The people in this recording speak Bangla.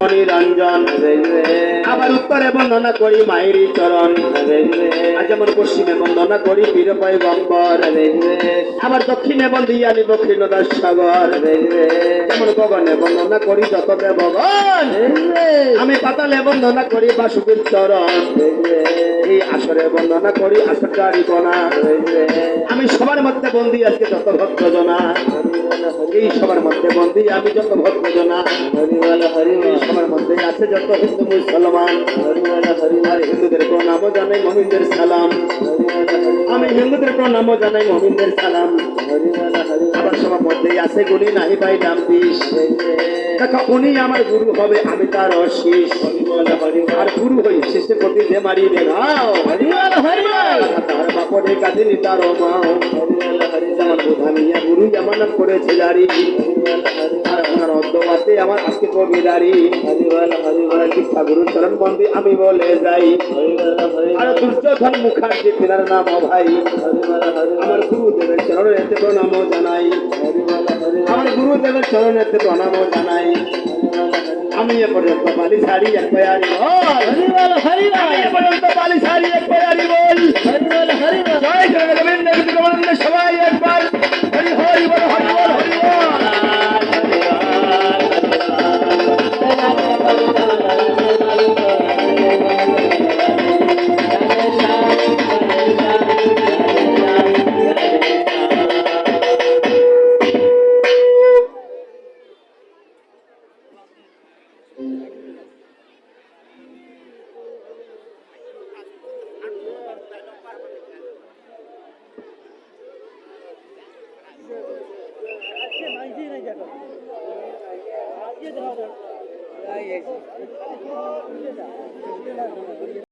রঞ্জন আবার উত্তরে বন্দনা করি মায়ের চরণ, যেমন পশ্চিমে বন্দনা করি বীর পয়গম্বর, আবার দক্ষিণে বন্দিয়া নিব ক্ষীণদাস সাগর, যেমন গগনে বন্দনা করি যত দেবগণ, আমি পাতালে বন্দনা করি বাসুকীর চরণ, এই আসরে বন্দনা করি আসরকারী গণা, আমি সবার মধ্যে বন্দি আজকে যত ভক্তজনা, এই সবার মধ্যে বন্দি আমি যত ভক্তজনা, সবার মধ্যে আছে যত হিন্দু মুসলমান, আর হিন্দুদের প্রণাম জানাই মমিনদের সালাম, আমি হিন্দুদের প্রণাম জানাই মমিনদের সালাম। আবার সবার মধ্যে আছে গুণী নাহি ভাই নাম দিস, দেখো উনি আমার গুরু হবে আমি তার অশিস, আর গুরু হই শেষের প্রতি যে মারিবে নাও, তার বাপরে কাঁদিনি তার মাও, যেমন বোধানিয়া গুরু আমানত করেছে জারি, আর ওনার অদ্যবাতে আমার আজকে কবিরারি, দীক্ষা গুরু চরণ বন্দী আমি বলে যাই, আর দুর্যোধন মুখার্জি তিনার নাম ভাই, আমার গুরুদেবের চরণেতে প্রণাম জানাই, আমার গুরুদেবের চরণেতে প্রণাম জানাই। আমি এ পর্যন্ত বালি ছাড়ি এক পয়ারি বল, আমি এ পর্যন্ত বালি ছাড়ি এক পয়ারি বল, জয় গোবিন্দ গোবিন্দ সবাই একবার হরি হরি বল, হরি বল, হরি বল।